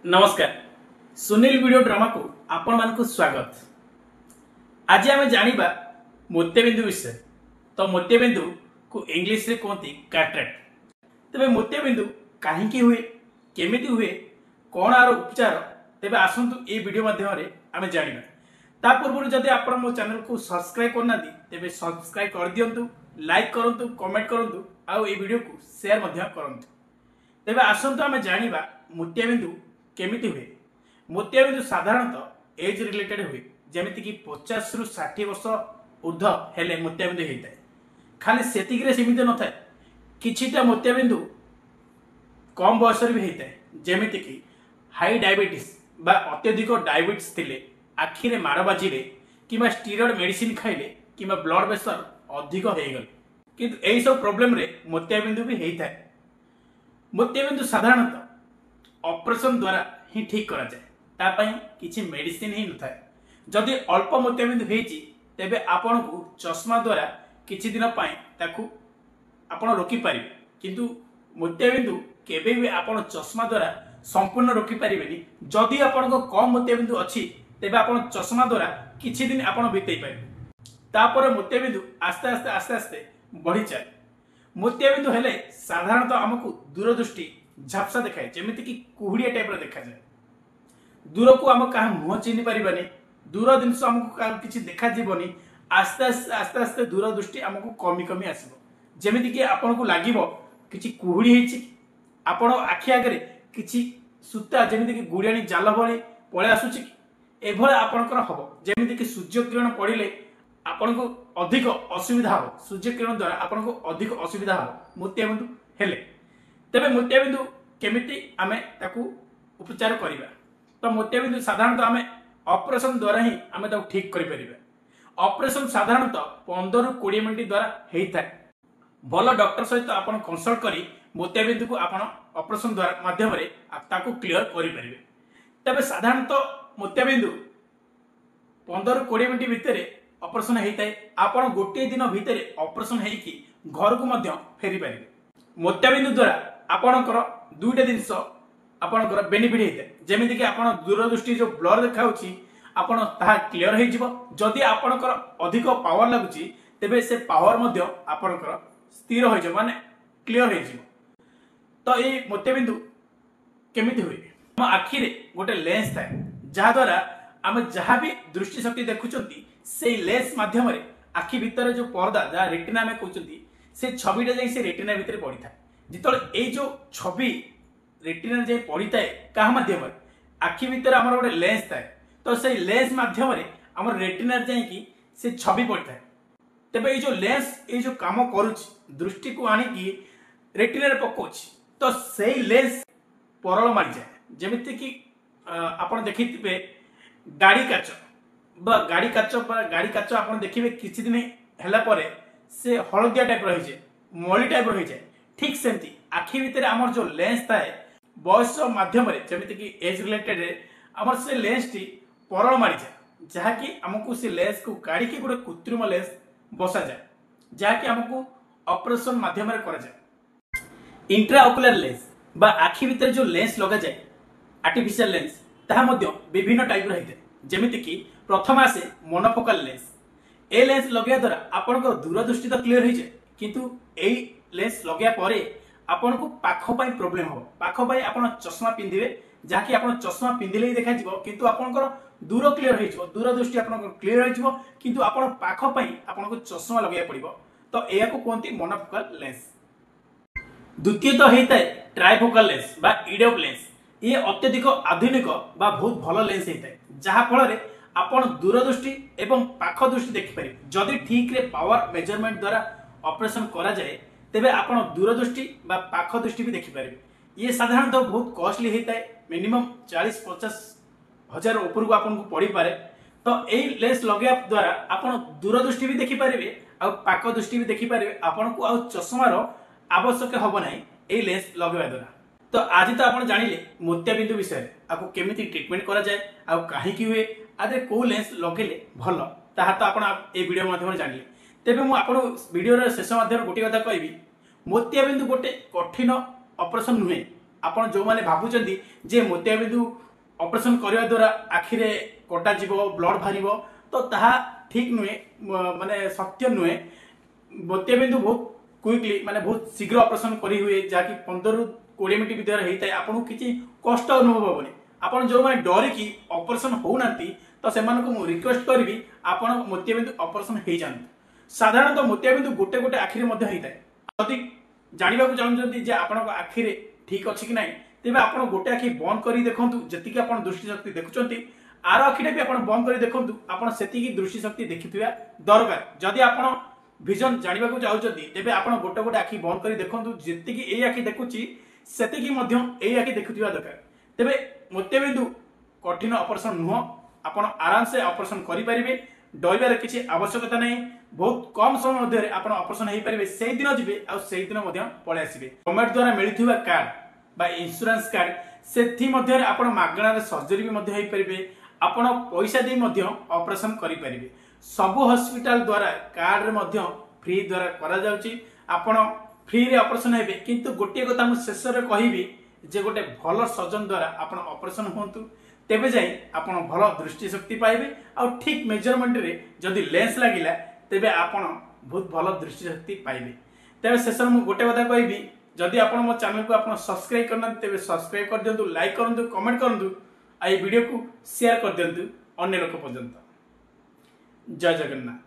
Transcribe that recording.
नमस्कार Sunil video drama को आपण मानक स्वागत। आज आम जानिबा मोतियाबिंदु विषय। तो मोतियाबिंदु को इंग्लिश रे कहते कैटरेक्ट। तेबे मोतियाबिंदु काहेकि हुए, केमिति हुए, कौन आर उपचार, तेबे आसंतु ए वीडियो माध्यम रे आमे जानिबा। ता पूर्व जदि आपण मो चैनल को सब्सक्राइब करना दी तेबे सब्सक्राइब कर दियंतु, लाइक करंतु, कमेंट करंतु, आ ए वीडियो को शेयर मध्य करंतु। तेबे आसंतु आमे जानिबा मोतियाबिंदु केमिति हुए। मोतियाबिंदु साधारणतः एज रिलेटेड हुए, जेमिति कि 50 रु 60 वर्ष ऊर्ध्व हेले मोतियाबिंदु होता है। खाली सेतिक सीमित न थाए, किछिटा मोतियाबिंदु कम बयस भी होता है, जेमिति कि हाई डायबिटीज बा अत्यधिक डायबिटीज थिले, आखिरे माड़ बाजिले किंबा स्टीरॉयड मेडिसिन खाइले किंबा ब्लड प्रेशर अधिक हो गले, किंतु एही सब प्रॉब्लम रे मोतियाबिंदु भी होता है। मोतियाबिंदु साधारणतः ऑपरेशन द्वारा ही ठीक करा जाए, तापाई किछि मेडिसिन ही न थाए। जदि अल्प मोतियाबिंदु हेछि तेबे आपण को चश्मा द्वारा किछि दिन पाई ताकू आपण रोकी पारिबे, किंतु मोतियाबिंदु केबे भी आपण चश्मा द्वारा संपूर्ण रोकी पारिबेनी। जदि आपण को कम मोतियाबिंदु अछि तेबे आपण चश्मा द्वारा किछि दिन आपण बितेई पारिबे, तापर मोतियाबिंदु आस्ते आस्ते आस्ते आस्ते बढ़ी जाए। मोतियाबिंदु हेले साधारणतः हमकु दूरदृष्टि झापसा देखाए, जेमिति कि कुहुड़िया टाइप देखा जाए। दूर को आम क्या मुह चिन्ह पारानी, दूर जिनस आमको किसी देखा जीवनी, आस्ते आस्ते आस्ते आस्ते दूरदृष्टि आमको कमी कमी आसो। जमीती कि आपन को लगे कि कुहुड़ी होती, आपण आखि आगे किसी सूता जमीती कि गुड़ियाणी जाल भाई पलि आसूची, एभले आपणकर हम जमीती कि सूर्य किरण पड़े आपण को अधिक असुविधा हो, सूर्य किरण द्वारा आपण को अधिक असुविधा हो मोतियाबिंदु हेले। तेबे मोतियाबिंदु केमिति आमे ताकू उपचार करिबा। तो मोतियाबिंदु साधारणतः आमे ऑपरेशन द्वारा ही आमे ताकू ठीक करि परिबा। ऑपरेशन साधारणतः 15 रु 20 मिनिट द्वारा हेइथाय। भलो डॉक्टर सहित आपण कंसल्ट करी मोतियाबिंदु को आपण ऑपरेशन द्वारा माध्यम रे ताकू क्लियर करि परिबे। तबे साधारणतः मोतियाबिंदु 15 रु 20 मिनिट भितरे ऑपरेशन हेइथाय। आपण गोटे दिन भितरे ऑपरेशन हेइकी घर को मध्य फेरी परिबे। मोतियाबिंदु द्वारा आपणकर दुईटा जिनस आपणकर बेनिफिट होता है, जमीती कि आपण दूरदृष्टि जो ब्लर देखा आपण ताहा क्लियर हो जिवो। जदि आपणकर अधिक पावर लगुची तेबे से पावर मध्य आपणकर स्थिर हो जाय, माने क्लियर हो जिवो। तो ए मोतियाबिंदु केमिति हुए, हम आखि रे गोटे लेंस थाए, जहा द्वारा आम जहाँ भी दृष्टि शक्ति देखुचंती से लेंस माध्यम रे आखि भीतर जो पर्दा जहा रेटिना में कहउचंती से छविटा जाई से रेटिना भीतर पड़ी था। जिते ये जो छवि रेटिना जाए पड़ी थाए क्या माध्यम आखि भीतर आम गोटे लेंस थाए, तो से लेंस माध्यम आम रेटिना जाकि से छवि पड़ी थाए। तेबे ये जो लेंस ये जो काम करुच्ची दृष्टि को आणिकी रेटिना पकाउछि, तो से लेंस परल मारी जाए। जमीती कि आपण देखिथिबे गाड़ी काच बा गाड़ी काच आपण देखिबे किछि दिन हैला परे से हलदिया टाइप रही जाए, मली टाइप रही जाए। ठीक सेमती आखि भीतर आमर जो लेंस थाए बयस माध्यम जमीती कि एज रिलेटेड आमर से लेंस टी परल मारी जाए, जहाँकि आमको से लेंस को काढ़ी गोटे कृत्रिम लेंस बसा जाए, जहाँकि आमको ऑपरेशन माध्यम करा जाए। इंट्राओकुलर लेंस बा आखि भीतर जो लेंस लगा जाए आर्टिफिशियल लेंस, ताहा मध्य विभिन्न टाइप रही है। जमीती कि प्रथम आसे मोनोफोकल लेंस। ए लेंस लगे द्वारा आपण दूरदृष्टि तो क्लियर हो जाए, किंतु ए लेंस लगे परे आपण को पाख पाई प्रॉब्लम हो, पाख पाई आपण चश्मा पिंधिबे, जहाँकि आपण चश्मा पिंधिले ही देखा जिवो, किंतु आपणकर दूर क्लियर हो जिवो, दूरदृष्टि आपणकर क्लियर हो जिवो, किंतु आपण पाख पाई आपण को चश्मा लगे पड़िबो। तो एया को कोनती मोनोफोकल लेंस। द्वितीय तो हेता है ट्राइफोकल लेंस बा इडियोप लेंस। ये अत्यधिक आधुनिक बा बहुत भलो लेंस हेता है, जहा फल रे आपण दूरदृष्टि एवं पाख दृष्टि देखि परिबे। जदि ठीक रे पावर मेजरमेंट द्वारा ऑपरेशन करा जाए तेबे आपण दूरदृष्टि बा पाख दृष्टि भी देखि परिबे। ये साधारणतः बहुत कॉस्टली होता है, मिनिमम 40-50 हजार ऊपर को आपन को पड़ी पारे। तो एई लेंस लगे द्वारा आपण दूरदृष्टि भी देखि परिबे आ पाख दृष्टि भी देखि परिबे। आपण को आ चश्मार आवश्यक हबो नाही एई लेंस लगेवा द्वारा। तो आज तो आपण जानिले मोतियाबिंदु विषय, आपको केमिति ट्रीटमेंट करा जाए आ काहे कि हुए, आदे को लेंस लगेले भलो, ताहा तो आपण ए वीडियो माध्यम जानिले। तेबे मु आपण वीडियो रे शेष माध्यम गोटे कथा कहबी, मोतियाबिंदु गोटे कठिन ऑपरेशन नुहे। आपण जो माने भाबुचंदी जे मोतियाबिंदु ऑपरेशन करने द्वारा आखिरे कटा जीव ब्लड बाहर तो ताहा ठीक नुहे माने सत्य नुहे। मोतियाबिंदु बहुत क्विकली माने बहुत शीघ्र ऑपरेशन करी हुए जहाँकि 15 ରୁ 20 मिनट भितर होता है। आपको किसी कष्ट अनुभव हेनी। आपन जो मैंने डरिकी ऑपरेशन होना तो से रिक्वेस्ट करी आपन मोतियाबिंदु ऑपरेशन हो जाते। साधारणतः मोतियाबिंदु गोटे गोटे आखिरे होता है। यदि जानवा चाहते जे आपण आखिरे ठीक अच्छी कि ना तेज आप गोटे आखि बंद कर देखूँ जी आप दृष्टिशक्ति देखुं आर आखिटा भी आप बंद कर देखूँ आप से दृष्टिशक्ति देखिथिबा दरकार। जदि आप विजन जानवा चाहते तेज आप गोटे गोटे आखि बंद कर देखूँ जी ये आखि देखुची से आखि देखुथिबा दरकार। तेज मोतियाबिंदु कठिन ऑपरेशन नुह आप आराम से ऑपरेशन करें। डरबार किसी आवश्यकता नहीं। बहुत कम समय मध्य आप ऑपरेशन हो पारे से दिन जी से दिन पलि आसबे। गवर्नमेंट द्वारा मिलुवा कार्ड बा इंश्योरेंस कार्ड से आप मागणार सर्जरी भी हो पारे। आप पैसा दे ऑपरेशन करें। सबु हॉस्पिटल द्वारा कार्ड रे फ्री द्वारा करा जाउची। आपण फ्री रे ऑपरेशन हेबे किंतु गोटे कथा मु शेष रे कहिबी जे गोटे भल सर्जन द्वारा आपण ऑपरेशन होंतु तेबे जाई आपण भल दृष्टिशक्ति पाइबे। आ ठीक मेजरमेंट रे जदि लेंस लागिला तेबे आपण बहुत भल दृष्टिशक्ति पाइबे। तेबे शेष मु गोटे कथा कहिबी जदि आपण मो चैनल को आपण सब्सक्राइब करना तेबे सब्सक्राइब कर दियंतु, लाइक करंतु, कमेंट करंतु, आ वीडियो को शेयर कर दियंतु अन्य लोक पर्यंत। जय जगन्नाथ।